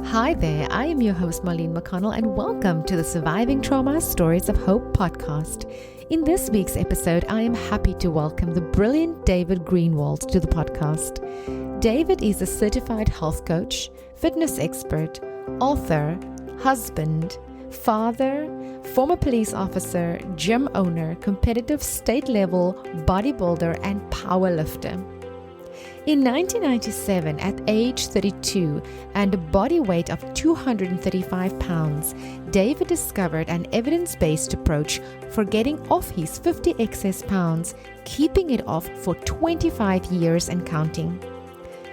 Hi there, I am your host Marlene McConnell and welcome to the Surviving Trauma Stories of Hope podcast. In this week's episode, I am happy to welcome the brilliant David Greenwalt to the podcast. David is a certified health coach, fitness expert, author, husband, father, former police officer, gym owner, competitive state level bodybuilder, and powerlifter. In 1997, at age 32 and a body weight of 235 pounds, David discovered an evidence-based approach for getting off his 50 excess pounds, keeping it off for 25 years and counting.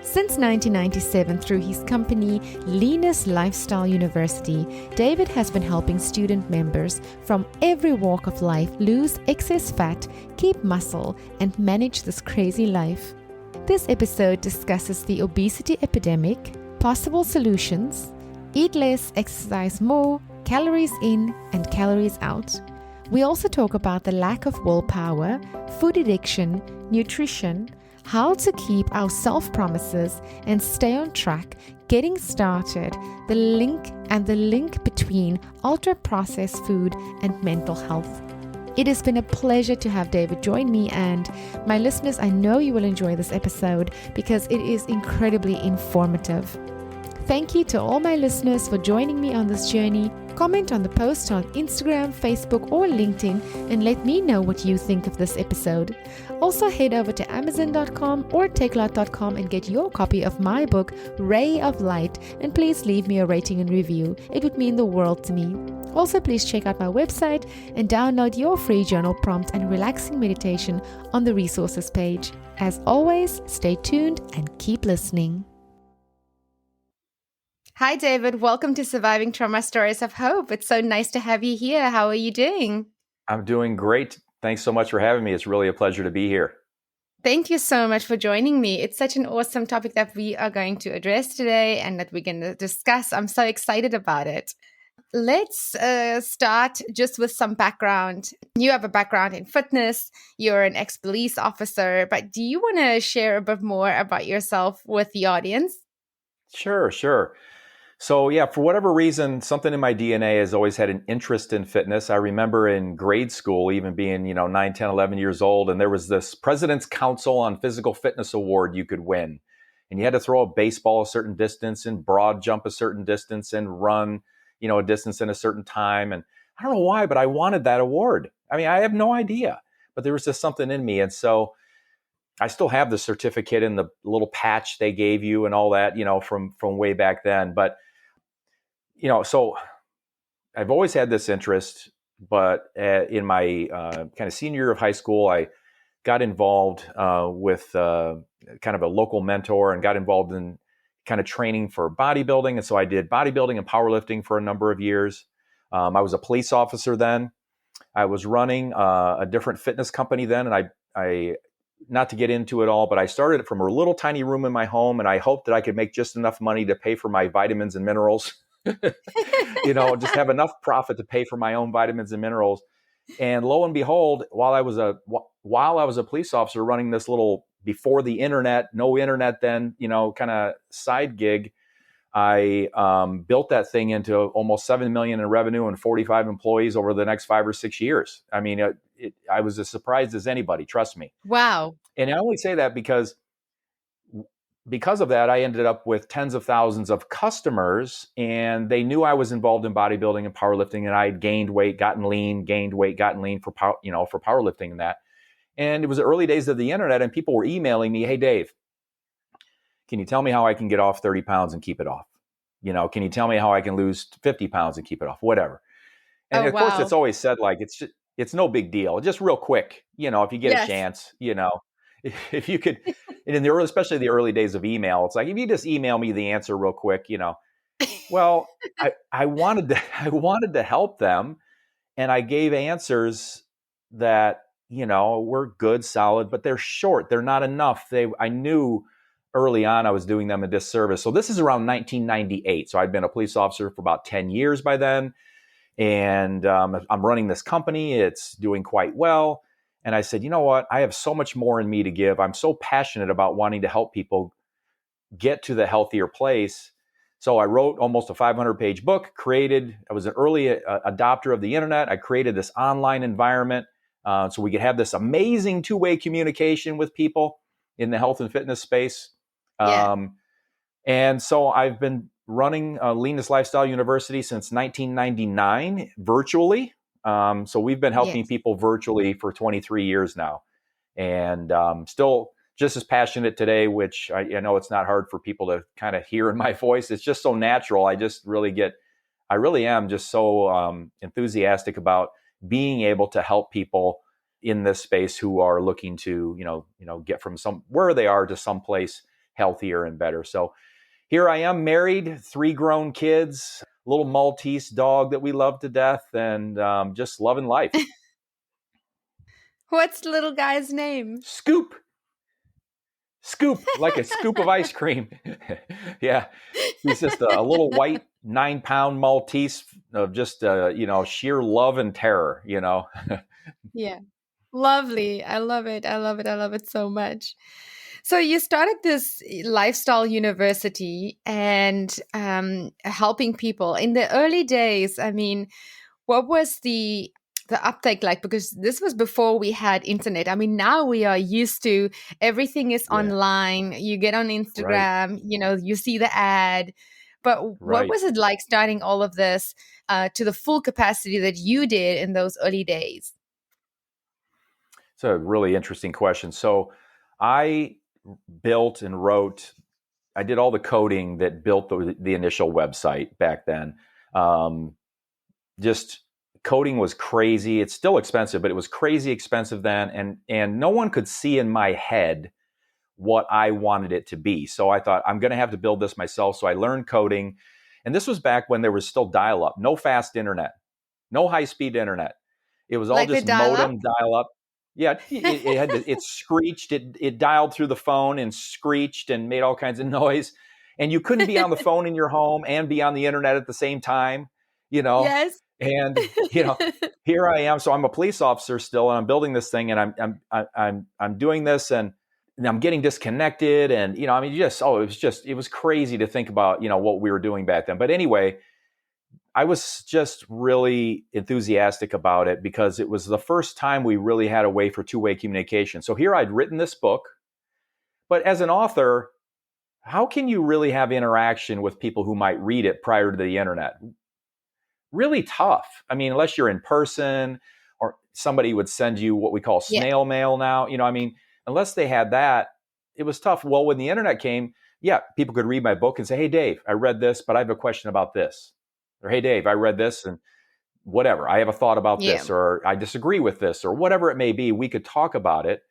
Since 1997, through his company Leanness Lifestyle University, David has been helping student members from every walk of life lose excess fat, keep muscle, and manage this crazy life. This episode discusses the obesity epidemic, possible solutions, eat less, exercise more, calories in and calories out. We also talk about the lack of willpower, food addiction, nutrition, how to keep our self-promises and stay on track, getting started, the link between ultra-processed food and mental health. It has been a pleasure to have David join me, and my listeners, I know you will enjoy this episode because it is incredibly informative. Thank you to all my listeners for joining me on this journey. Comment on the post on Instagram, Facebook, or LinkedIn and let me know what you think of this episode. Also, head over to Amazon.com or Takealot.com and get your copy of my book, Ray of Light, and please leave me a rating and review. It would mean the world to me. Also, please check out my website and download your free journal prompt and relaxing meditation on the resources page. As always, stay tuned and keep listening. Hi, David. Welcome to Surviving Trauma Stories of Hope. It's so nice to have you here. How are you doing? I'm doing great. Thanks so much for having me. It's really a pleasure to be here. Thank you so much for joining me. It's such an awesome topic that we are going to address today and that we're going to discuss. I'm so excited about it. Let's start just with some background. You have a background in fitness. You're an ex-police officer, but do you want to share a bit more about yourself with the audience? Sure. So yeah, for whatever reason, something in my DNA has always had an interest in fitness. I remember in grade school, even being, 9, 10, 11 years old, and there was this President's Council on Physical Fitness award you could win. And you had to throw a baseball a certain distance and broad jump a certain distance and run, a distance in a certain time. And I don't know why, but I wanted that award. I mean, I have no idea, but there was just something in me. And so I still have the certificate and the little patch they gave you and all that, from way back then. But so I've always had this interest, but in my kind of senior year of high school, I got involved with kind of a local mentor and got involved in kind of training for bodybuilding. And so I did bodybuilding and powerlifting for a number of years. I was a police officer then. I was running a different fitness company then. And I not to get into it all, but I started it from a little tiny room in my home. And I hoped that I could make just enough money to pay for my vitamins and minerals. Just have enough profit to pay for my own vitamins and minerals. And lo and behold, while I was a police officer running this little, before the internet, no internet then, kind of side gig, I built that thing into almost 7 million in revenue and 45 employees over the next 5 or 6 years. I mean, I was as surprised as anybody, trust me. Wow. And I only say that because of that, I ended up with tens of thousands of customers, and they knew I was involved in bodybuilding and powerlifting, and I had gained weight, gotten lean for powerlifting and that. And it was the early days of the internet, and people were emailing me, "Hey, Dave, can you tell me how I can get off 30 pounds and keep it off? Can you tell me how I can lose 50 pounds and keep it off? Whatever." And of course, it's always said like, it's no big deal. Just real quick, if you get a chance, if you could, and especially the early days of email, it's like, if you just email me the answer real quick, well, I wanted to help them. And I gave answers that, were good, solid, but they're short. They're not enough. I knew early on I was doing them a disservice. So this is around 1998. So I'd been a police officer for about 10 years by then. And I'm running this company. It's doing quite well. And I said, you know what? I have so much more in me to give. I'm so passionate about wanting to help people get to the healthier place So I wrote almost a 500-page book, I was an early adopter of the internet. I created this online environment so we could have this amazing two-way communication with people in the health and fitness space. Yeah. And so I've been running Leanness Lifestyle University since 1999 virtually. So we've been helping Yes. people virtually for 23 years now. And still just as passionate today, which I know it's not hard for people to kind of hear in my voice. It's just so natural. I really am just so enthusiastic about being able to help people in this space who are looking to, get from where they are to someplace healthier and better. So here I am, married, 3 grown kids, a little Maltese dog that we love to death, and just loving life. What's the little guy's name? Scoop, like a scoop of ice cream. Yeah, he's just a little white 9-pound Maltese of just sheer love and terror. Yeah. Lovely. I love it. I love it. I love it so much. So you started this lifestyle university and helping people in the early days. I mean, what was the uptake like? Because this was before we had internet. I mean, now we are used to everything is Yeah, online. You get on right, Instagram, you see the ad. But what right. was it like starting all of this to the full capacity that you did in those early days? It's a really interesting question. So I built and wrote. I did all the coding that built the initial website back then. Just coding was crazy. It's still expensive, but it was crazy expensive then. And no one could see in my head what I wanted it to be. So I thought, I'm going to have to build this myself. So I learned coding. And this was back when there was still dial up, no fast internet, no high speed internet. It was all Like the just dial up? modem dial up. Yeah, it screeched, it dialed through the phone and screeched and made all kinds of noise. And you couldn't be on the phone in your home and be on the internet at the same time, you know. Yes. And here I am. So I'm a police officer still, and I'm building this thing, and I'm doing this, and I'm getting disconnected, and I mean, it was crazy to think about what we were doing back then. But anyway, I was just really enthusiastic about it because it was the first time we really had a way for two-way communication. So here I'd written this book, but as an author, how can you really have interaction with people who might read it prior to the internet? Really tough. I mean, unless you're in person or somebody would send you what we call Yeah. snail mail now, I mean, unless they had that, it was tough. Well, when the internet came, yeah, people could read my book and say, hey, Dave, I read this, but I have a question about this. Or, hey, Dave, I read this and whatever. I have a thought about Yeah. this, or I disagree with this, or whatever it may be. We could talk about it.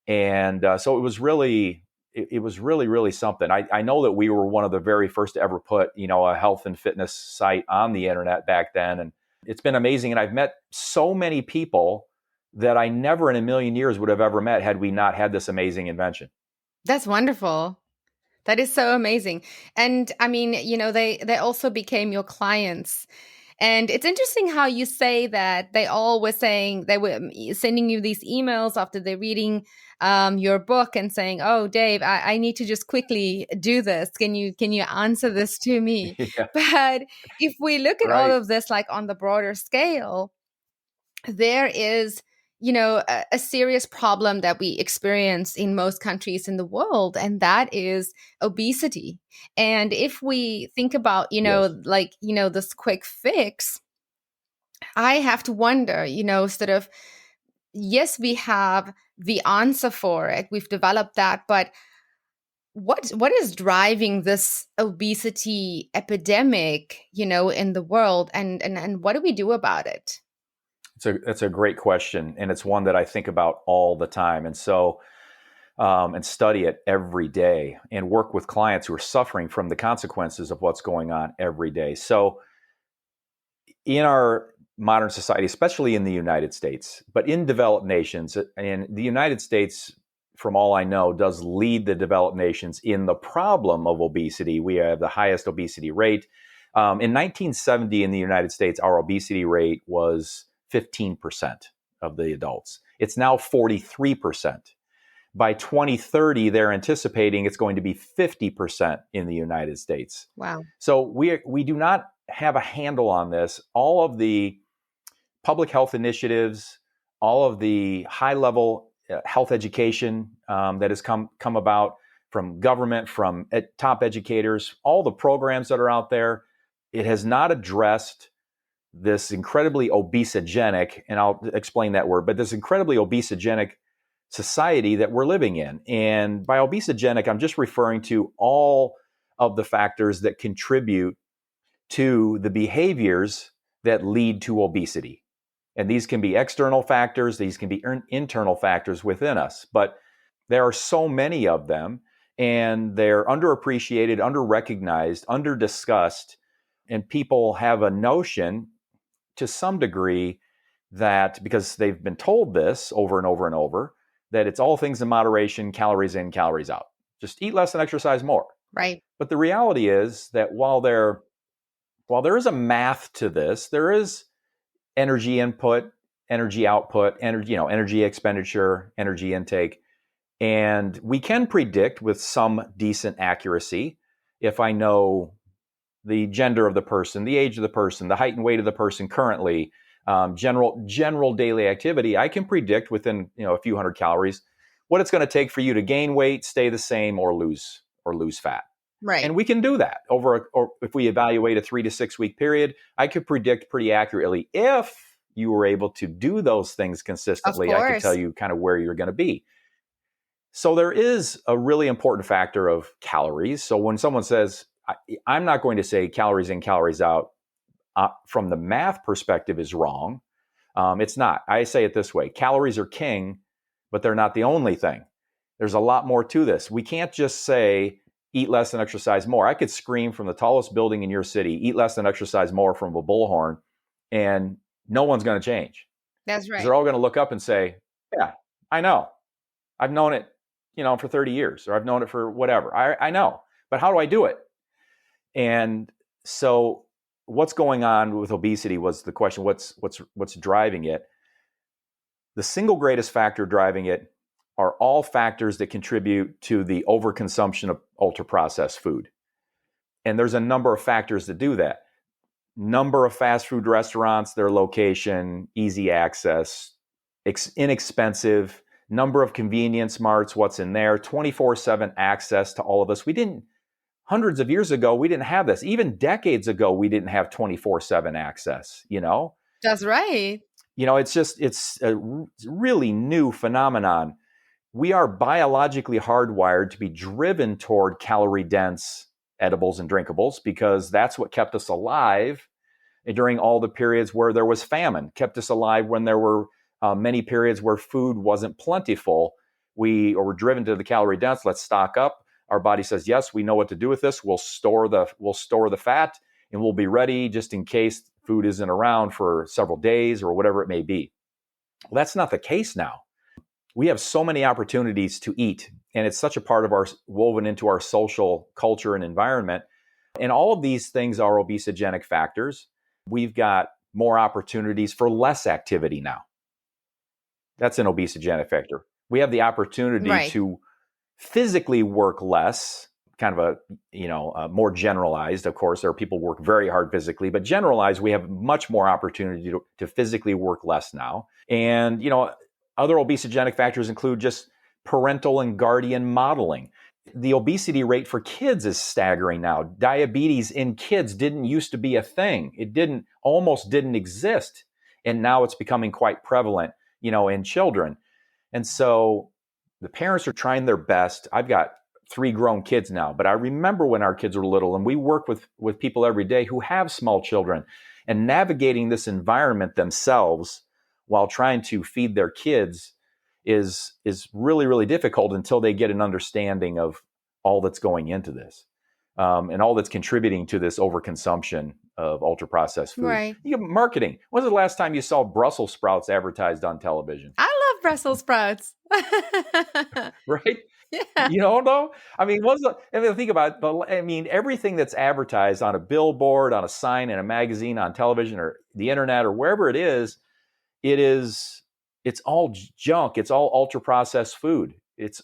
And so it was really, really something. I know that we were one of the very first to ever put, a health and fitness site on the internet back then. And it's been amazing. And I've met so many people that I never in a million years would have ever met had we not had this amazing invention. That's wonderful. That is so amazing. And I mean, they also became your clients. And it's interesting how you say that they all were saying they were sending you these emails after they're reading your book and saying, "Oh, Dave, I need to just quickly do this. Can you answer this to me?" Yeah, But if we look at all right. of this like on the broader scale, there is a serious problem that we experience in most countries in the world, and that is obesity. And if we think about Yes. this quick fix, I have to wonder, sort of, yes, we have the answer for it, we've developed that, but what is driving this obesity epidemic in the world, and what do we do about it? That's a great question. And it's one that I think about all the time. And so, and study it every day and work with clients who are suffering from the consequences of what's going on every day. So in our modern society, especially in the United States, but in developed nations, and the United States, from all I know, does lead the developed nations in the problem of obesity. We have the highest obesity rate. In 1970 in the United States, our obesity rate was 15% of the adults. It's now 43%. By 2030, they're anticipating it's going to be 50% in the United States. Wow. So we do not have a handle on this. All of the public health initiatives, all of the high-level health education that has come about from government, from top educators, all the programs that are out there, it has not addressed this incredibly obesogenic, and I'll explain that word, but this incredibly obesogenic society that we're living in. And by obesogenic, I'm just referring to all of the factors that contribute to the behaviors that lead to obesity. And these can be external factors, these can be internal factors within us, but there are so many of them, and they're underappreciated, underrecognized, underdiscussed, and people have a notion to some degree that, because they've been told this over and over and over, that it's all things in moderation, calories in, calories out. Just eat less and exercise more. Right. But the reality is that while there is a math to this, there is energy input, energy output, energy expenditure, energy intake. And we can predict with some decent accuracy, if I know the gender of the person, the age of the person, the height and weight of the person currently, general daily activity, I can predict within a few hundred calories what it's going to take for you to gain weight, stay the same, or lose fat. Right. And we can do that or if we evaluate a 3 to 6 week period, I could predict pretty accurately. If you were able to do those things consistently, I could tell you kind of where you're going to be. So there is a really important factor of calories. So when someone says, I'm not going to say calories in, calories out, from the math perspective is wrong. It's not. I say it this way. Calories are king, but they're not the only thing. There's a lot more to this. We can't just say, eat less and exercise more. I could scream from the tallest building in your city, eat less and exercise more from a bullhorn, and no one's going to change. That's right. They're all going to look up and say, yeah, I know. I've known it, for 30 years, or I've known it for whatever. I know, but how do I do it? And so what's going on with obesity was the question, what's driving it? The single greatest factor driving it are all factors that contribute to the overconsumption of ultra-processed food. And there's a number of factors that do that. Number of fast food restaurants, their location, easy access, inexpensive, number of convenience marts, what's in there, 24/7 access to all of this. Hundreds of years ago, we didn't have this. Even decades ago, we didn't have 24/7 access, That's right. It's a really new phenomenon. We are biologically hardwired to be driven toward calorie-dense edibles and drinkables because that's what kept us alive during all the periods where there was famine, kept us alive when there were many periods where food wasn't plentiful. We were driven to the calorie-dense, let's stock up. Our body says, yes, we know what to do with this. We'll store the fat and we'll be ready just in case food isn't around for several days or whatever it may be. Well, that's not the case now. We have so many opportunities to eat, and it's such a part of woven into our social culture and environment. And all of these things are obesogenic factors. We've got more opportunities for less activity now. That's an obesogenic factor. We have the opportunity to physically work less, kind of a more generalized. Of course, there are people who work very hard physically, but generalized, we have much more opportunity to physically work less now. And, other obesogenic factors include just parental and guardian modeling. The obesity rate for kids is staggering now. Diabetes in kids didn't used to be a thing. It almost didn't exist. And now it's becoming quite prevalent, in children. And so the parents are trying their best. I've got 3 grown kids now, but I remember when our kids were little, and we work with people every day who have small children, and navigating this environment themselves while trying to feed their kids is really, really difficult until they get an understanding of all that's going into this, and all that's contributing to this overconsumption of ultra-processed food. Right. You have marketing. When was the last time you saw Brussels sprouts advertised on television? I love Brussels sprouts. Right? Yeah. Though? I mean, think about it. Everything that's advertised on a billboard, on a sign, in a magazine, on television, or the internet, or wherever it's all junk. It's all ultra-processed food. It's,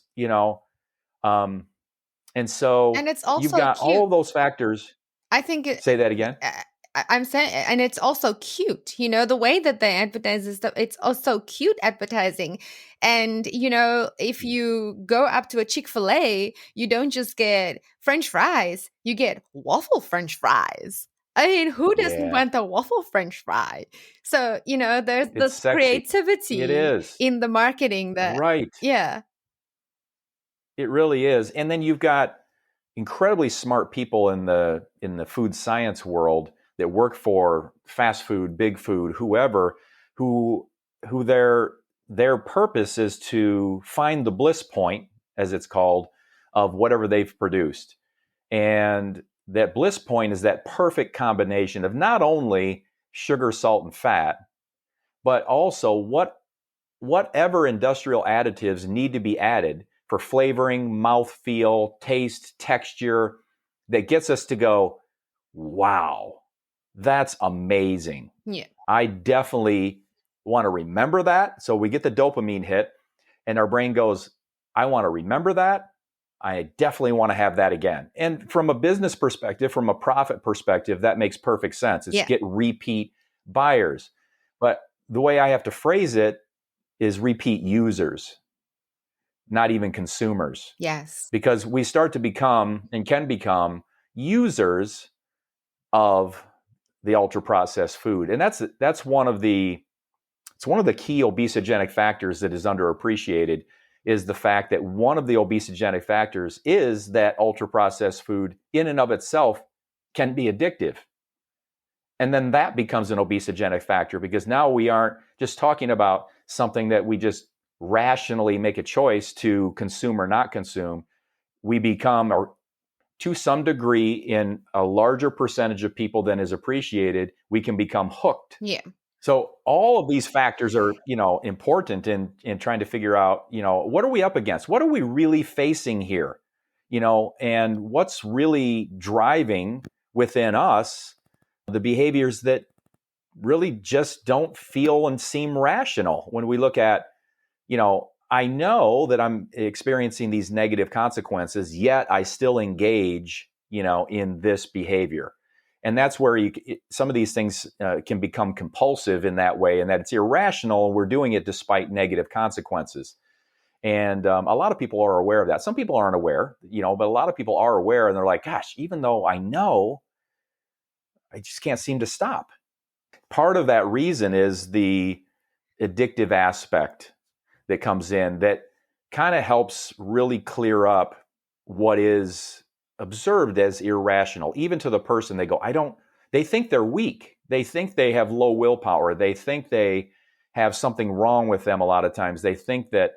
um, and so And it's you've also got all cute. of those factors. I think Say that again. I'm saying, and it's also cute, the way that they advertise is that it's also cute advertising. And, if you go up to a Chick-fil-A, you don't just get French fries, you get waffle French fries. I mean, who doesn't Yeah, want a waffle French fry? So, there's it's this sexy. It creativity is. in the marketing that, Right. yeah, It really is. And then you've got incredibly smart people in the food science world that work for fast food, big food, whoever, who their purpose is to find the bliss point, as it's called, of whatever they've produced. And that bliss point is that perfect combination of not only sugar, salt, and fat, but also whatever industrial additives need to be added for flavoring, mouthfeel, taste, texture that gets us to go, wow, that's amazing. yeah, I definitely want to remember that. So we get the dopamine hit, and our brain goes, I want to remember that. I definitely want to have that again. And from a business perspective, from a profit perspective, that makes perfect sense. It's yeah, get repeat buyers. But the way I have to phrase it is repeat users, not even consumers, yes, because we start to become and can become users of the ultra processed food. And that's one of the key obesogenic factors that is underappreciated, is the fact that one of the obesogenic factors is that ultra processed food in and of itself can be addictive. And then that becomes an obesogenic factor, because now we aren't just talking about something that we just rationally make a choice to consume or not consume. We become, or to some degree, in a larger percentage of people than is appreciated, we can become hooked. yeah. So all of these factors are, important in trying to figure out, what are we up against? What are we really facing here? And what's really driving within us the behaviors that really just don't feel and seem rational when we look at, I know that I'm experiencing these negative consequences, yet I still engage, in this behavior. And that's where some of these things can become compulsive in that way, and that it's irrational. And we're doing it despite negative consequences. And a lot of people are aware of that. Some people aren't aware, but a lot of people are aware, and they're like, gosh, even though I know, I just can't seem to stop. Part of that reason is the addictive aspect that comes in, that kind of helps really clear up what is observed as irrational. Even to the person, they think they're weak. They think they have low willpower. They think they have something wrong with them a lot of times. They think that,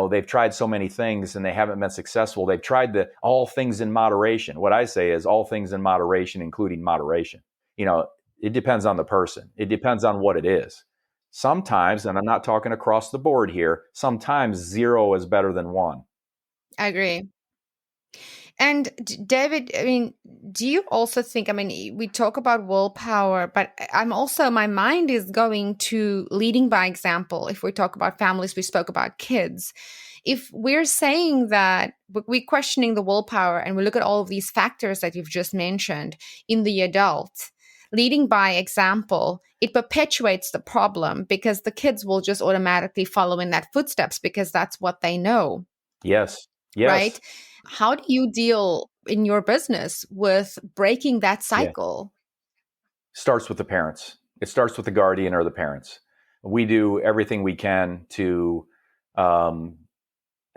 they've tried so many things and they haven't been successful. They've tried all things in moderation. What I say is all things in moderation, including moderation. It depends on the person. It depends on what it is. Sometimes, and I'm not talking across the board here, sometimes 0 is better than 1. I agree. And David, I mean, do you also think, I mean, we talk about willpower, but my mind is going to leading by example. If we talk about families, we spoke about kids. If we're saying that we're questioning the willpower and we look at all of these factors that you've just mentioned in the adult, leading by example, it perpetuates the problem, because the kids will just automatically follow in that footsteps because that's what they know. Yes. Right? Yes. How do you deal in your business with breaking that Yeah. cycle? Starts with the parents. It starts with the guardian or the parents. We do everything we can to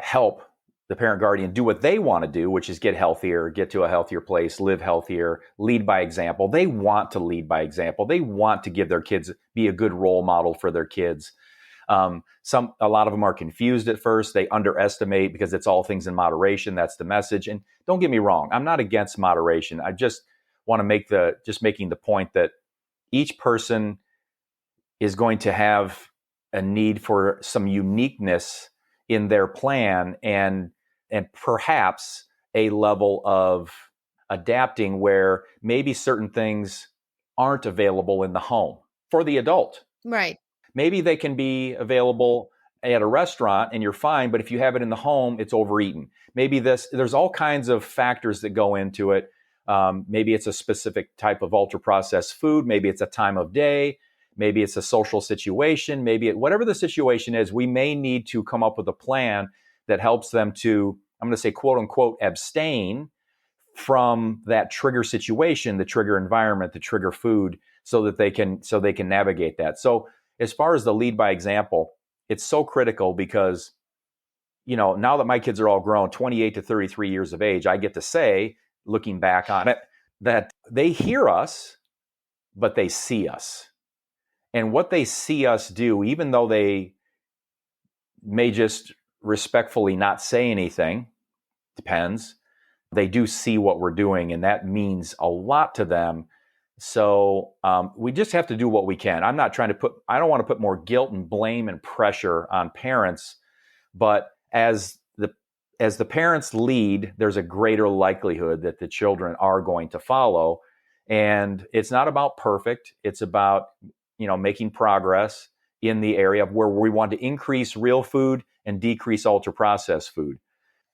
help the parent guardian do what they want to do, which is get healthier, get to a healthier place, live healthier, lead by example. They want to lead by example. They want to give their kids, be a good role model for their kids. A lot of them are confused at first. They underestimate, because it's all things in moderation. That's the message. And don't get me wrong, I'm not against moderation. I just want to making the point that each person is going to have a need for some uniqueness in their plan, and perhaps a level of adapting where maybe certain things aren't available in the home for the adult. Right. Maybe they can be available at a restaurant and you're fine, but if you have it in the home, it's overeaten. Maybe there's all kinds of factors that go into it. Maybe it's a specific type of ultra processed food. Maybe it's a time of day. Maybe it's a social situation. Whatever the situation is, we may need to come up with a plan that helps them to, I'm going to say, quote unquote, abstain from that trigger situation, the trigger environment, the trigger food, so they can navigate that. So as far as the lead by example, it's so critical because, now that my kids are all grown, 28 to 33 years of age, I get to say, looking back on it, that they hear us, but they see us. And what they see us do, even though they may just respectfully not say anything, depends, they do see what we're doing, and that means a lot to them. So we just have to do what we can. I don't want to put more guilt and blame and pressure on parents, but as the parents lead, there's a greater likelihood that the children are going to follow. And it's not about perfect. It's about, making progress in the area of where we want to increase real food and decrease ultra processed food.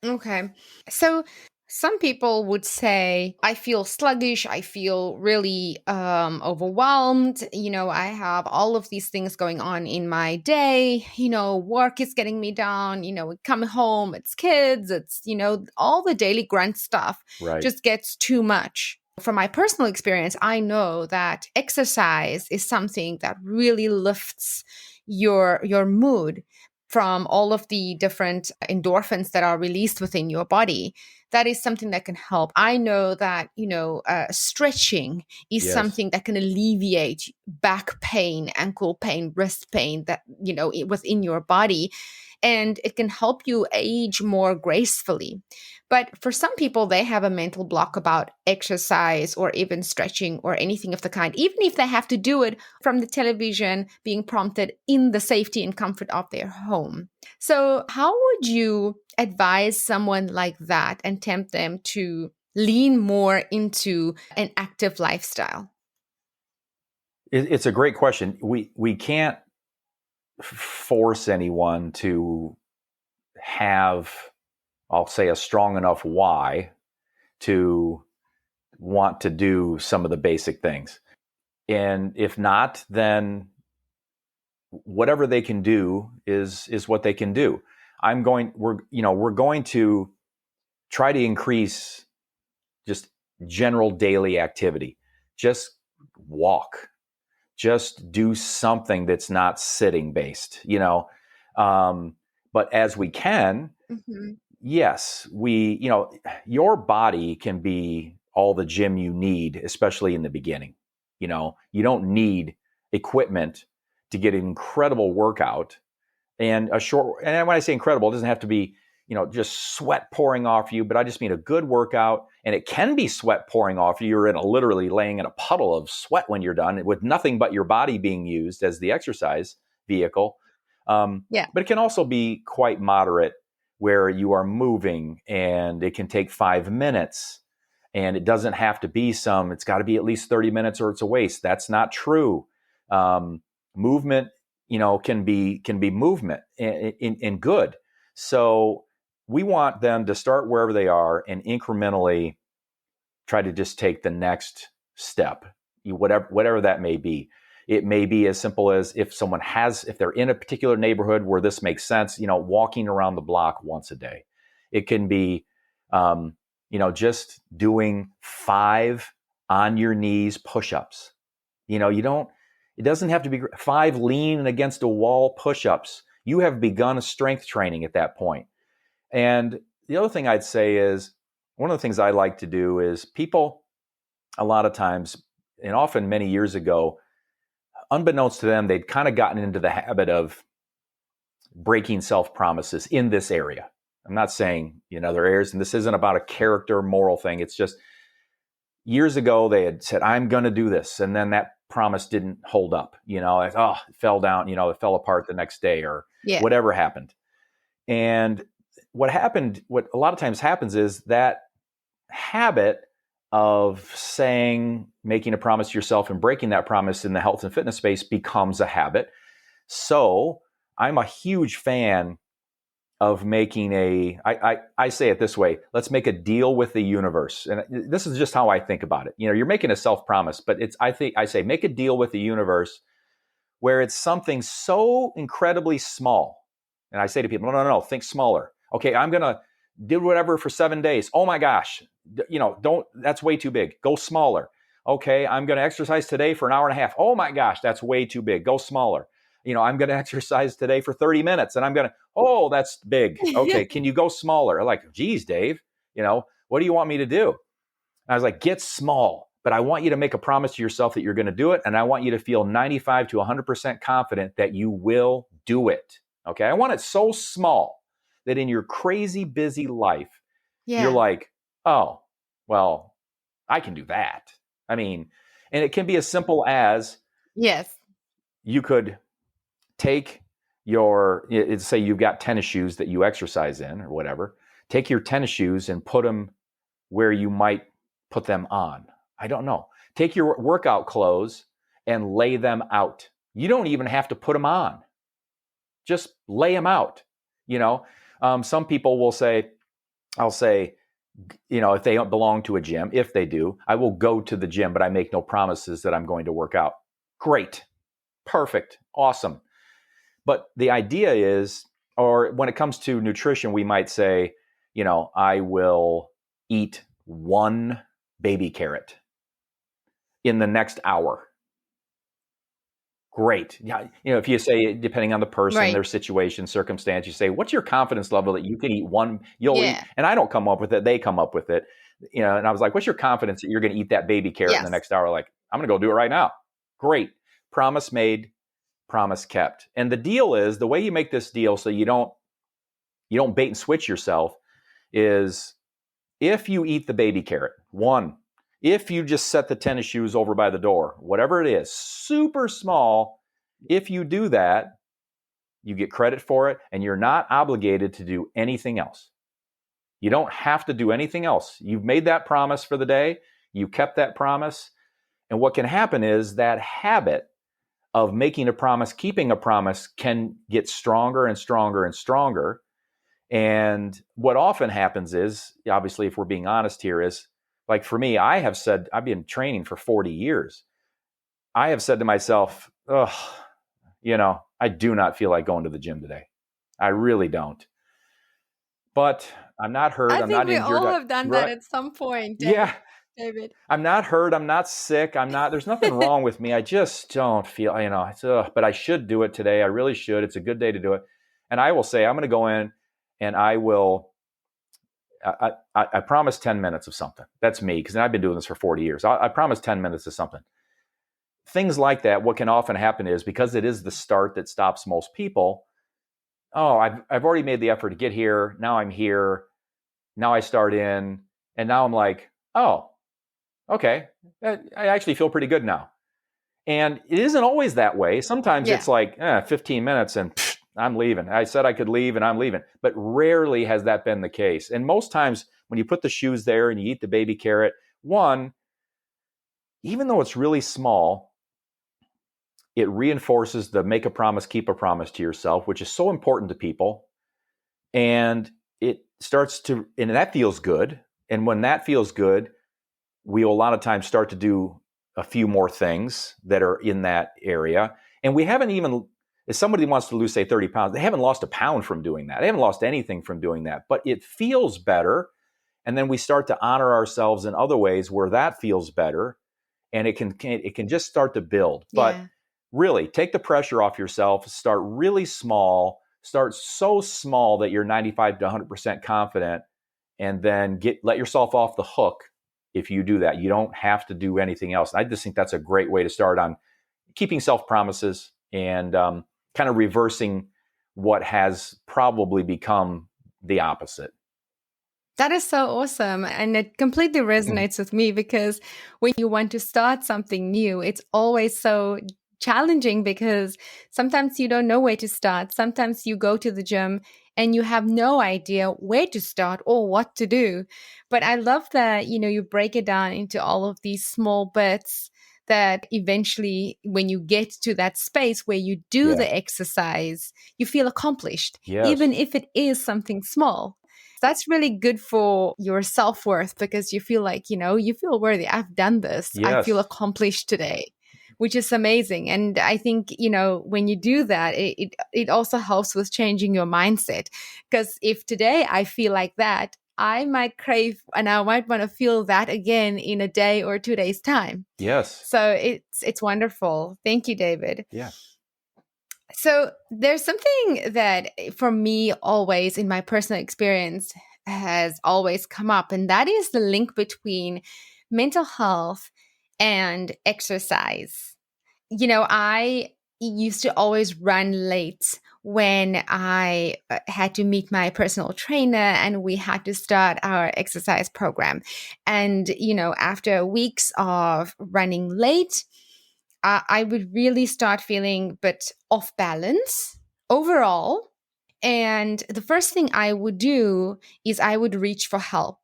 Okay. So some people would say, I feel sluggish. I feel really overwhelmed. I have all of these things going on in my day. Work is getting me down. Come home, it's kids, it's, all the daily grunt stuff just gets too much. From my personal experience, I know that exercise is something that really lifts your mood from all of the different endorphins that are released within your body. That is something that can help. I know that, stretching is something that can alleviate back pain, ankle pain, wrist pain that, within your body. And it can help you age more gracefully. But for some people, they have a mental block about exercise or even stretching or anything of the kind, even if they have to do it from the television, being prompted in the safety and comfort of their home. So how would you advise someone like that and tempt them to lean more into an active lifestyle? It's a great question. We can't force anyone to have, I'll say, a strong enough why to want to do some of the basic things. And if not, then whatever they can do is what they can do. We're going to try to increase just general daily activity. Just walk. Just do something that's not sitting based, but as we can, yes, your body can be all the gym you need, especially in the beginning. You don't need equipment to get an incredible workout and and when I say incredible, it doesn't have to be, just sweat pouring off you, but I just mean a good workout. And it can be sweat pouring off you. You're literally laying in a puddle of sweat when you're done with nothing but your body being used as the exercise vehicle. But it can also be quite moderate where you are moving and it can take 5 minutes and it doesn't have to be it's got to be at least 30 minutes or it's a waste. That's not true. Movement, can be movement in good. So we want them to start wherever they are and incrementally try to just take the next step, whatever that may be. It may be as simple as if they're in a particular neighborhood where this makes sense, walking around the block once a day. It can be, just doing 5 on your knees push-ups. It doesn't have to be 5 lean against a wall push-ups. You have begun a strength training at that point. And the other thing I'd say is, one of the things I like to do is people, a lot of times, and often many years ago, unbeknownst to them, they'd kind of gotten into the habit of breaking self-promises in this area. I'm not saying in other areas, and this isn't about a character moral thing. It's just years ago, they had said, I'm going to do this. And then that promise didn't hold up, it fell down, it fell apart the next day or whatever happened. And what a lot of times happens is that habit of making a promise to yourself and breaking that promise in the health and fitness space becomes a habit. So I'm a huge fan of making I say it this way, let's make a deal with the universe. And this is just how I think about it. You're making a self-promise, but I say make a deal with the universe where it's something so incredibly small. And I say to people, no, think smaller. Okay, I'm going to do whatever for 7 days. Oh my gosh, that's way too big. Go smaller. Okay, I'm going to exercise today for an hour and a half. Oh my gosh, that's way too big. Go smaller. I'm going to exercise today for 30 minutes and oh, that's big. Okay, can you go smaller? I'm like, geez, Dave, what do you want me to do? And I was like, get small, but I want you to make a promise to yourself that you're going to do it. And I want you to feel 95 to 100% confident that you will do it. Okay, I want it so small that in your crazy busy life, you're like, oh, well, I can do that. I mean, and it can be as simple as you could take say you've got tennis shoes that you exercise in or whatever. Take your tennis shoes and put them where you might put them on. I don't know. Take your workout clothes and lay them out. You don't even have to put them on. Just lay them out. Some people will say, I'll say, if they don't belong to a gym, if they do, I will go to the gym, but I make no promises that I'm going to work out. Great. Perfect. Awesome. But the idea is, or when it comes to nutrition, we might say, I will eat 1 baby carrot in the next hour. Great. Yeah. If you say, depending on the person, their situation, circumstance, you say, what's your confidence level that you can eat one, eat, and I don't come up with it. They come up with it. And I was like, what's your confidence that you're going to eat that baby carrot in the next hour? Like, I'm going to go do it right now. Great. Promise made, promise kept. And the deal is, the way you make this deal so you don't bait and switch yourself is, if you eat the baby carrot, 1, if you just set the tennis shoes over by the door, whatever it is, super small, if you do that, you get credit for it and you're not obligated to do anything else. You don't have to do anything else. You've made that promise for the day. You kept that promise. And what can happen is that habit of making a promise, keeping a promise, can get stronger and stronger and stronger. And what often happens is, obviously, if we're being honest here, is, like for me, I've been training for 40 years. I have said to myself, I do not feel like going to the gym today. I really don't. But I'm not hurt. I'm not injured. I think we all have done that at some point. David. I'm not hurt. I'm not sick. There's nothing wrong with me. I just don't feel, but I should do it today. I really should. It's a good day to do it. And I will say, I'm going to go in and I promise 10 minutes of something. That's me, because I've been doing this for 40 years. I promise 10 minutes of something. Things like that, what can often happen is, because it is the start that stops most people, I've already made the effort to get here. Now I'm here. Now I start in. And now I'm like, oh, okay. I actually feel pretty good now. And it isn't always that way. Sometimes it's like 15 minutes and I'm leaving. I said I could leave and I'm leaving. But rarely has that been the case. And most times when you put the shoes there and you eat the baby carrot, 1, even though it's really small, it reinforces the make a promise, keep a promise to yourself, which is so important to people. And it starts to, and that feels good. And when that feels good, we will a lot of times start to do a few more things that are in that area. And we haven't even, if somebody wants to lose, say, 30 pounds, they haven't lost a pound from doing that. They haven't lost anything from doing that, but it feels better. And then we start to honor ourselves in other ways where that feels better. And it can just start to build. But really, take the pressure off yourself, start really small, start so small that you're 95 to 100% confident, and then let yourself off the hook. If you do that, you don't have to do anything else. I just think that's a great way to start on keeping self-promises and kind of reversing what has probably become the opposite. That is so awesome. And it completely resonates with me, because when you want to start something new, it's always so challenging, because sometimes you don't know where to start. Sometimes you go to the gym and you have no idea where to start or what to do. But I love that, you break it down into all of these small bits that eventually when you get to that space where you do the exercise, you feel accomplished, even Yes. if it is something small. That's really good for your self-worth because you feel like, you feel worthy. I've done this. I feel Yes. accomplished today, which is amazing. And I think, when you do that, it also helps with changing your mindset. Because if today I feel like that, I might crave and I might want to feel that again in a day or 2 days time. Yes. So it's wonderful. Thank you, David. Yeah. So there's something that for me always in my personal experience has always come up, and that is the link between mental health and exercise. I used to always run late when I had to meet my personal trainer and we had to start our exercise program. And, after weeks of running late, I would really start feeling a bit off balance overall. And the first thing I would do is I would reach for help.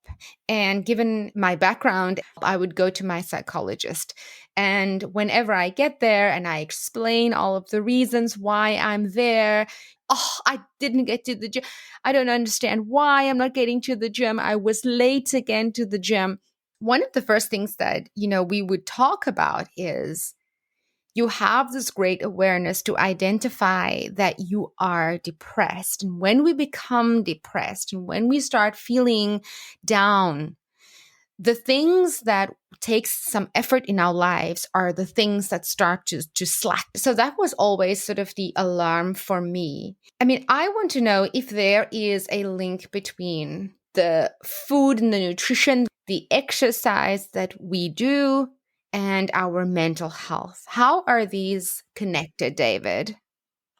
And given my background, I would go to my psychologist. And whenever I get there and I explain all of the reasons why I'm there, I didn't get to the gym. I don't understand why I'm not getting to the gym. I was late again to the gym. One of the first things that, we would talk about is you have this great awareness to identify that you are depressed. And when we become depressed and when we start feeling down, the things that takes some effort in our lives are the things that start to slack. So that was always sort of the alarm for me. I mean, I want to know if there is a link between the food and the nutrition, the exercise that we do, and our mental health. How are these connected, David?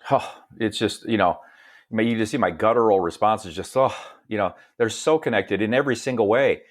Oh, it's just, you just see my guttural response is just, they're so connected in every single way.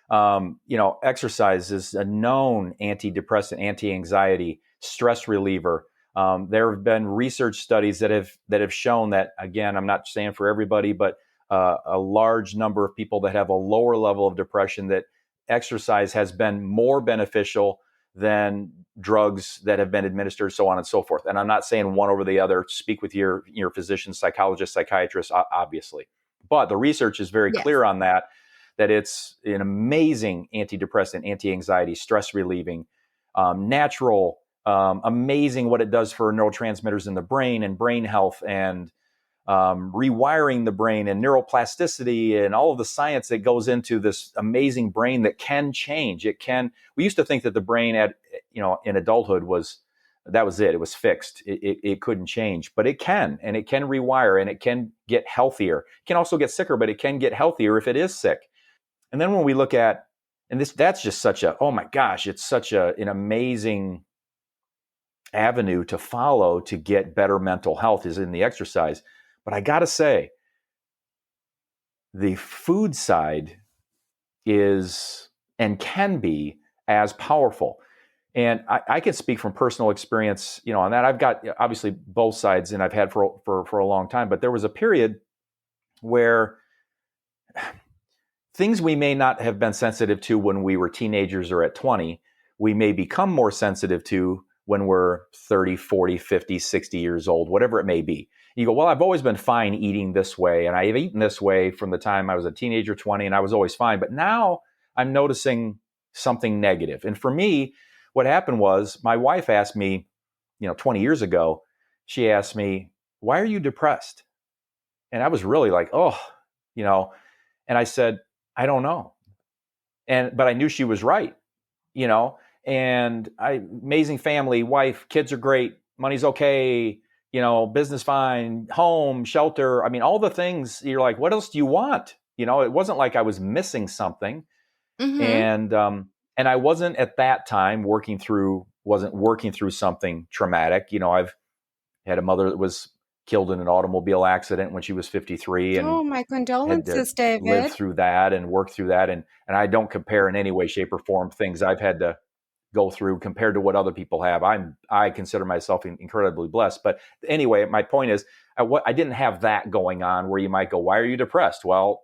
Exercise is a known antidepressant, anti-anxiety, stress reliever. There have been research studies that have shown that, again, I'm not saying for everybody, but a large number of people that have a lower level of depression, that exercise has been more beneficial than drugs that have been administered, so on and so forth. And I'm not saying one over the other. Speak with your physician, psychologist, psychiatrist, obviously. But the research is very clear on that it's an amazing antidepressant, anti-anxiety, stress relieving, natural, amazing what it does for neurotransmitters in the brain and brain health and rewiring the brain and neuroplasticity and all of the science that goes into this amazing brain that can change. We used to think that the brain in adulthood was it. It was fixed. It couldn't change, but it can, and it can rewire, and it can get healthier. It can also get sicker, but it can get healthier if it is sick. And then when we look at, and that's just such oh my gosh, it's such an amazing avenue to follow to get better mental health is in the exercise. But I got to say, the food side is and can be as powerful. And I can speak from personal experience, on that. I've got obviously both sides, and I've had for a long time. But there was a period where things we may not have been sensitive to when we were teenagers or at 20, we may become more sensitive to when we're 30, 40, 50, 60 years old, whatever it may be. You go, well, I've always been fine eating this way, and I've eaten this way from the time I was a teenager, 20, and I was always fine. But now I'm noticing something negative. And for me, what happened was my wife asked me, 20 years ago, she asked me, why are you depressed? And I was really like, and I said, I don't know. But I knew she was right, and amazing family, wife, kids are great, money's okay, business fine, home, shelter. I mean, all the things. You're like, what else do you want? It wasn't like I was missing something. Mm-hmm. And I wasn't at that time working through something traumatic. I've had a mother that was killed in an automobile accident when she was 53, and Oh, my had to condolences, live David. through that and work through that. And I don't compare in any way, shape, or form things I've had to go through compared to what other people have. I consider myself incredibly blessed. But anyway, my point is, I didn't have that going on where you might go, why are you depressed? Well,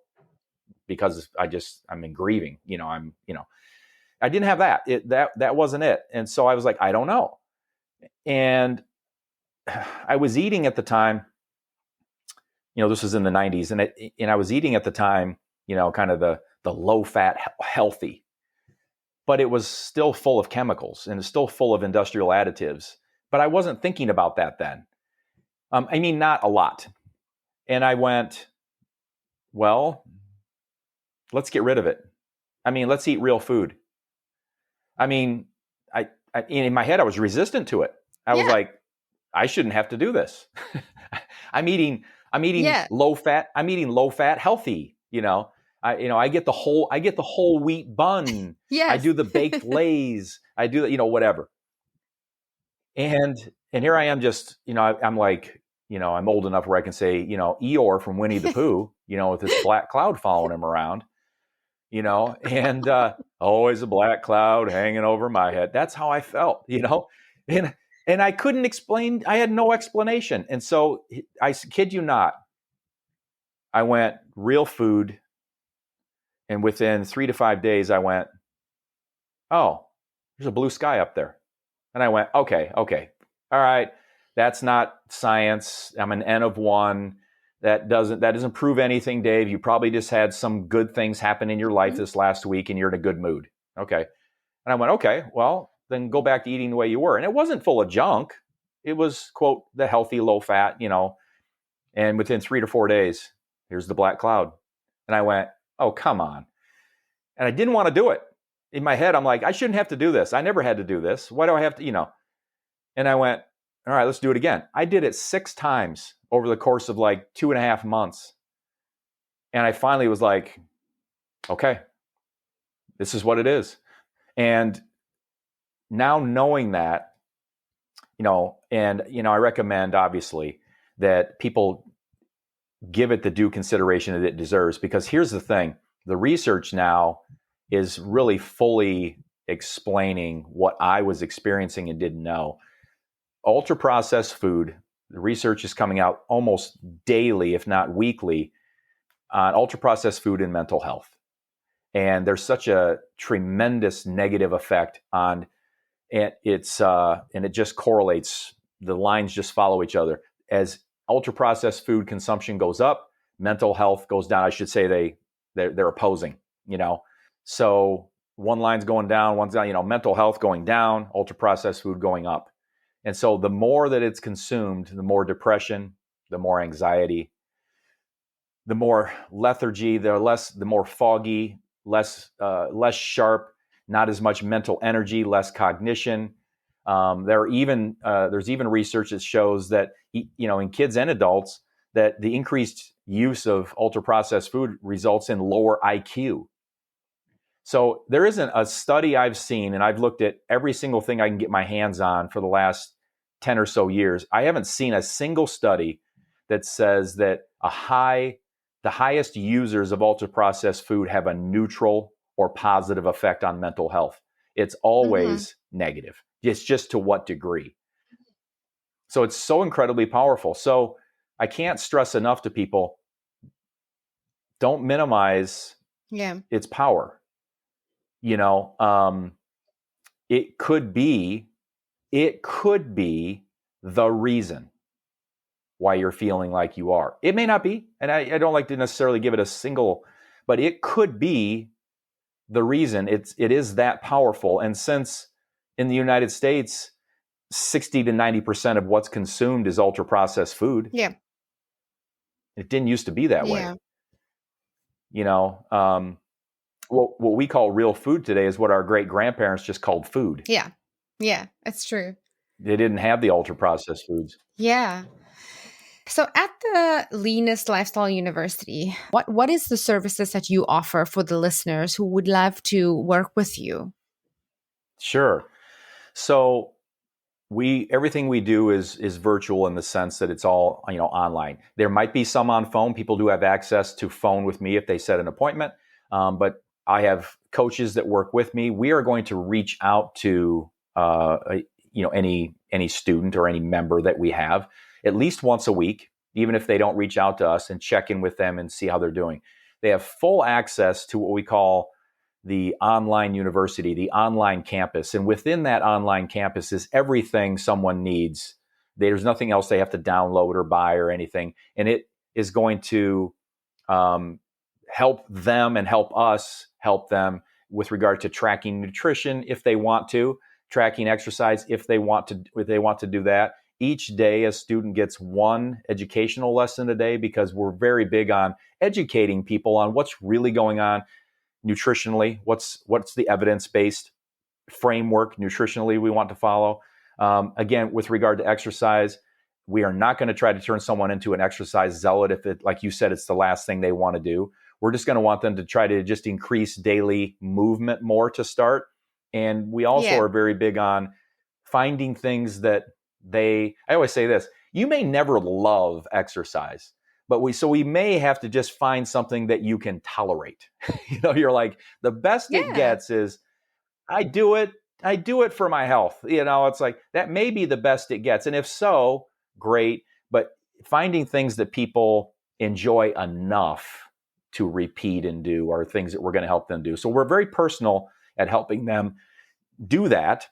because I'm in grieving. I didn't have that. That wasn't it. And so I was like, I don't know. And I was eating at the time, this was in the 90s, and I was eating at the time, kind of the low fat, healthy, but it was still full of chemicals and it's still full of industrial additives. But I wasn't thinking about that then. Not a lot. And I went, well, let's get rid of it. Let's eat real food. In my head, I was resistant to it. I was like, I shouldn't have to do this. I'm eating low fat. I'm eating low fat, healthy. I get the whole wheat bun. Yes. I do the baked Lays. I do the, whatever. And here I am just, I'm like, I'm old enough where I can say, Eeyore from Winnie the Pooh, with this black cloud following him around, and always a black cloud hanging over my head. That's how I felt, and I couldn't explain. I had no explanation. And so I kid you not, I went real food. And within 3 to 5 days, I went, oh, there's a blue sky up there. And I went, okay. All right. That's not science. I'm an N of 1. That doesn't prove anything, Dave. You probably just had some good things happen in your life this last week and you're in a good mood. Okay. And I went, okay, well, then go back to eating the way you were. And it wasn't full of junk. It was, quote, the healthy, low fat, and within 3 to 4 days, here's the black cloud. And I went, oh, come on. And I didn't want to do it. In my head, I'm like, I shouldn't have to do this. I never had to do this. Why do I have to, And I went, all right, let's do it again. I did it 6 times over the course of like 2.5 months. And I finally was like, okay, this is what it is. And now knowing that, I recommend obviously that people give it the due consideration that it deserves, because here's the thing. The research now is really fully explaining what I was experiencing and didn't know. Ultra processed food, the research is coming out almost daily, if not weekly, on ultra processed food and mental health. And there's such a tremendous negative effect on it. And it just correlates. The lines just follow each other. As ultra processed food consumption goes up, mental health goes down. I should say they're opposing, So one line's going down, one's down, mental health going down, ultra processed food going up. And so the more that it's consumed, the more depression, the more anxiety, the more lethargy, the more foggy, less sharp, not as much mental energy, less cognition. There's even research that shows that, in kids and adults, that the increased use of ultra processed food results in lower IQ. So there isn't a study I've seen, and I've looked at every single thing I can get my hands on for the last 10 or so years. I haven't seen a single study that says that the highest users of ultra processed food have a neutral or positive effect on mental health. It's always negative. It's just to what degree. So it's so incredibly powerful. So I can't stress enough to people, don't minimize its power. It could be the reason why you're feeling like you are. It may not be, and I don't like to necessarily give it a single, but it could be the reason. It is that powerful. And since in the United States, 60 to 90% of what's consumed is ultra processed food. Yeah. It didn't used to be that way. What we call real food today is what our great grandparents just called food. Yeah. Yeah, it's true. They didn't have the ultra processed foods. Yeah. So at the Leanness Lifestyle University, what is the services that you offer for the listeners who would love to work with you? Sure. So everything we do is virtual in the sense that it's all, online. There might be some on phone. People do have access to phone with me if they set an appointment. But I have coaches that work with me. We are going to reach out to any student or any member that we have at least once a week, even if they don't reach out to us, and check in with them and see how they're doing. They have full access to what we call the online university, the online campus. And within that online campus is everything someone needs. There's nothing else they have to download or buy or anything. And it is going to help them and help us help them with regard to tracking nutrition if they want to, tracking exercise if they want to do that. Each day a student gets one educational lesson a day, because we're very big on educating people on what's really going on nutritionally, what's the evidence-based framework nutritionally we want to follow. Again, with regard to exercise, we are not going to try to turn someone into an exercise zealot if it, like you said, it's the last thing they want to do. We're just going to want them to try to just increase daily movement more to start. And we also are very big on finding things that I always say this, you may never love exercise, but we may have to just find something that you can tolerate. You're like, the best it gets is I do it for my health. It's like, that may be the best it gets. And if so, great. But finding things that people enjoy enough to repeat and do are things that we're going to help them do. So we're very personal at helping them do that,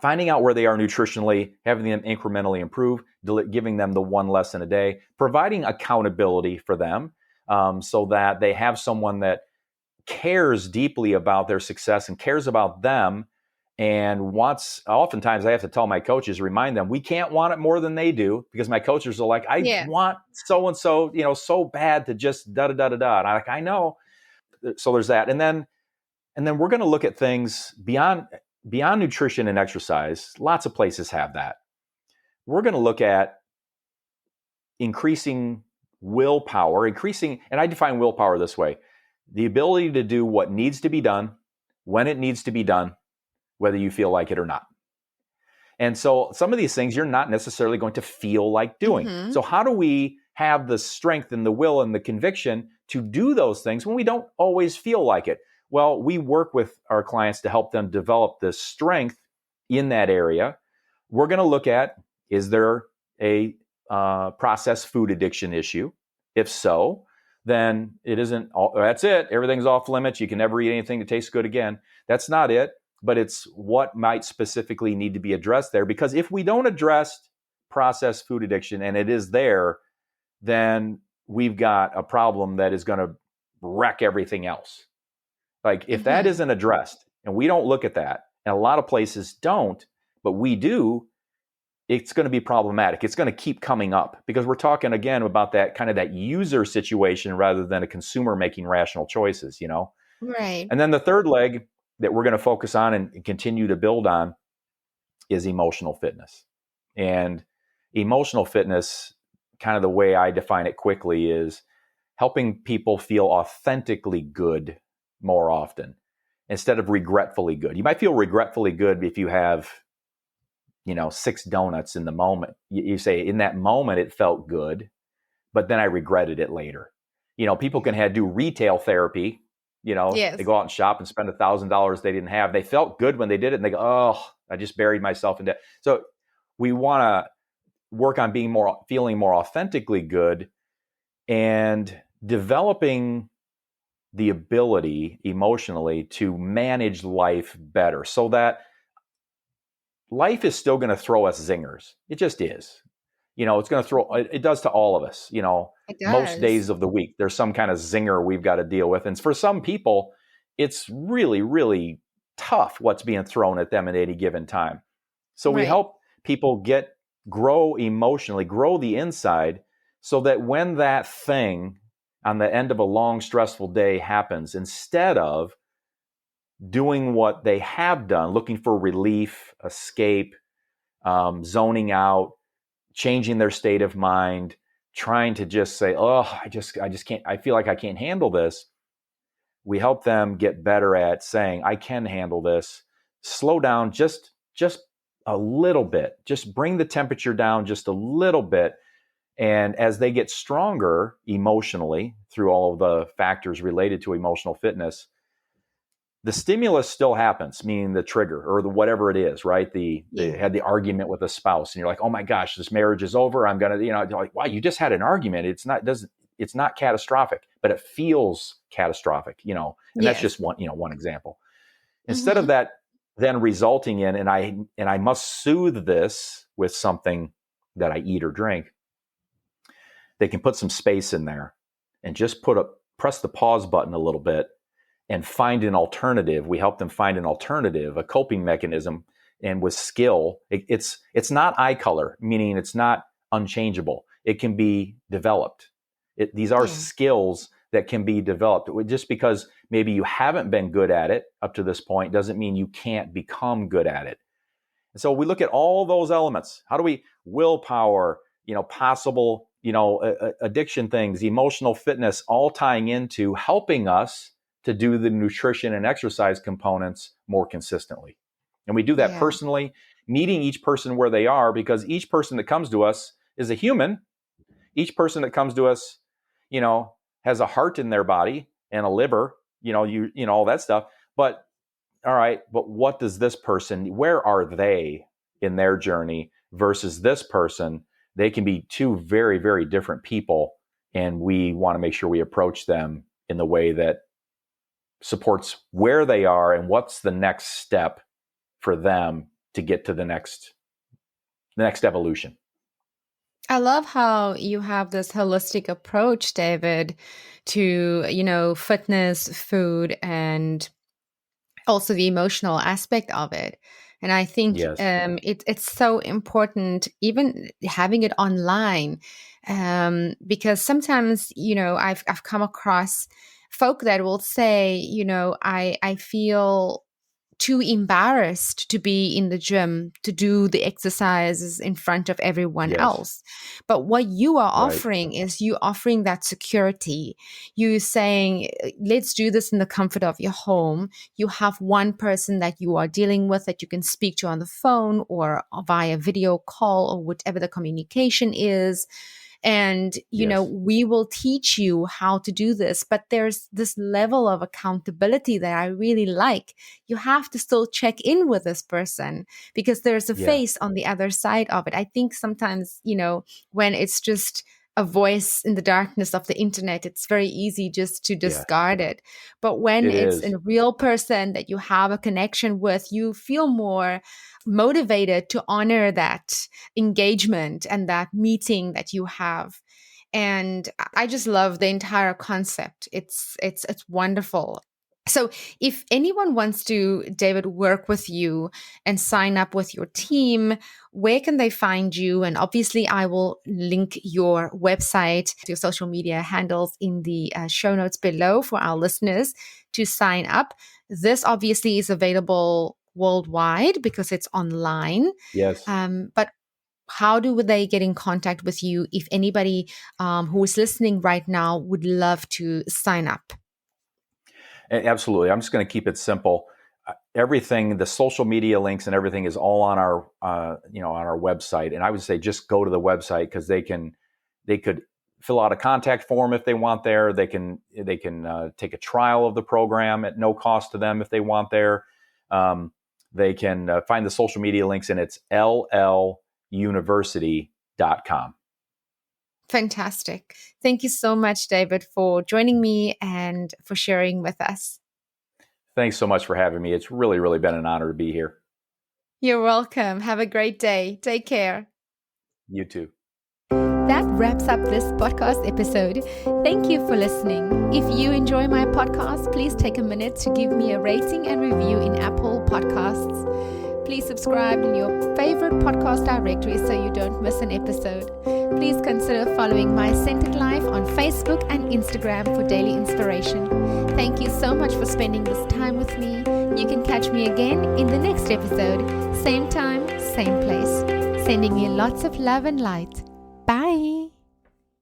finding out where they are nutritionally, having them incrementally improve, giving them the one lesson a day, providing accountability for them so that they have someone that cares deeply about their success and cares about them and oftentimes I have to tell my coaches, remind them, we can't want it more than they do, because my coaches are like, I want so-and-so, so bad to just da-da-da-da-da. And I'm like, I know. So there's that. And then we're going to look at things beyond nutrition and exercise. Lots of places have that. We're going to look at increasing willpower, and I define willpower this way: the ability to do what needs to be done, when it needs to be done, whether you feel like it or not. And so some of these things you're not necessarily going to feel like doing. Mm-hmm. So how do we have the strength and the will and the conviction to do those things when we don't always feel like it? Well, we work with our clients to help them develop the strength in that area. We're going to look at, is there a processed food addiction issue? If so, then that's it. Everything's off limits. You can never eat anything that tastes good again. That's not it. But it's what might specifically need to be addressed there. Because if we don't address processed food addiction and it is there, then we've got a problem that is going to wreck everything else. Like if that isn't addressed and we don't look at that, and a lot of places don't, but we do, it's going to be problematic. It's going to keep coming up, because we're talking again about that kind of that user situation rather than a consumer making rational choices, Right. And then the third leg that we're going to focus on and continue to build on is emotional fitness. And emotional fitness, kind of the way I define it quickly, is helping people feel authentically good more often instead of regretfully good. You might feel regretfully good if you have, 6 donuts in the moment. You say, in that moment, it felt good, but then I regretted it later. People can do retail therapy. Yes. They go out and shop and spend $1,000 they didn't have. They felt good when they did it, and they go, oh, I just buried myself in debt. So we want to work on feeling more authentically good and developing the ability emotionally to manage life better, so that life is still going to throw us zingers. It just is. It's going to it does to all of us, most days of the week. There's some kind of zinger we've got to deal with. And for some people, it's really, really tough what's being thrown at them at any given time. So we help people grow emotionally, grow the inside, so that when that thing on the end of a long, stressful day happens, instead of doing what they have done, looking for relief, escape, zoning out, changing their state of mind, trying to just say, oh, I just can't, I feel like I can't handle this. We help them get better at saying, I can handle this. Slow down just a little bit. Just bring the temperature down just a little bit. And as they get stronger emotionally through all of the factors related to emotional fitness, the stimulus still happens, meaning the trigger or the whatever it is, right? They had the argument with a spouse, and you're like, oh my gosh, this marriage is over. I'm gonna, you're like, wow, you just had an argument. it's not catastrophic, but it feels catastrophic, and that's Yes. just one example. Instead of that then resulting in, and I must soothe this with something that I eat or drink, they can put some space in there and just press the pause button a little bit and find an alternative. We help them find an alternative, a coping mechanism, and with skill, it's not eye color, meaning it's not unchangeable. It can be developed. These are skills that can be developed. Just because maybe you haven't been good at it up to this point doesn't mean you can't become good at it. And so we look at all those elements. How do we willpower, possible, addiction things, emotional fitness, all tying into helping us to do the nutrition and exercise components more consistently. And we do that personally, meeting each person where they are, because each person that comes to us is a human. Each person that comes to us, has a heart in their body and a liver, all that stuff. But all right, but what does this person, where are they in their journey versus this person? They can be two very, very different people. And we want to make sure we approach them in the way that supports where they are and what's the next step for them to get to the next evolution. I love how you have this holistic approach, David, to, fitness, food, and also the emotional aspect of it. And I think it's so important, even having it online, because sometimes, I've come across folk that will say, I feel too embarrassed to be in the gym, to do the exercises in front of everyone else. But what you are offering is you offering that security. You saying, let's do this in the comfort of your home. You have one person that you are dealing with that you can speak to on the phone or via video call or whatever the communication is. And, we will teach you how to do this. But there's this level of accountability that I really like. You have to still check in with this person because there's a face on the other side of it. I think sometimes, when it's just a voice in the darkness of the internet, it's very easy just to discard it. But when it's a real person that you have a connection with, you feel more motivated to honor that engagement and that meeting that you have. And I just love the entire concept. It's wonderful. So if anyone wants to, David, work with you and sign up with your team, where can they find you? And obviously, I will link your website, your social media handles in the show notes below for our listeners to sign up. This obviously is available worldwide because it's online. Yes. But how do they get in contact with you if anybody who is listening right now would love to sign up? Absolutely. I'm just going to keep it simple. Everything, the social media links and everything is all on our, on our website. And I would say just go to the website because they could fill out a contact form if they want there. They can take a trial of the program at no cost to them if they want there. They can find the social media links, and it's lluniversity.com. Fantastic. Thank you so much, David, for joining me and for sharing with us. Thanks so much for having me. It's really, really been an honor to be here. You're welcome. Have a great day. Take care. You too. That wraps up this podcast episode. Thank you for listening. If you enjoy my podcast, please take a minute to give me a rating and review in Apple Podcasts. Please subscribe in your favorite podcast directory so you don't miss an episode. Please consider following My Centered Life on Facebook and Instagram for daily inspiration. Thank you so much for spending this time with me. You can catch me again in the next episode. Same time, same place. Sending you lots of love and light. Bye.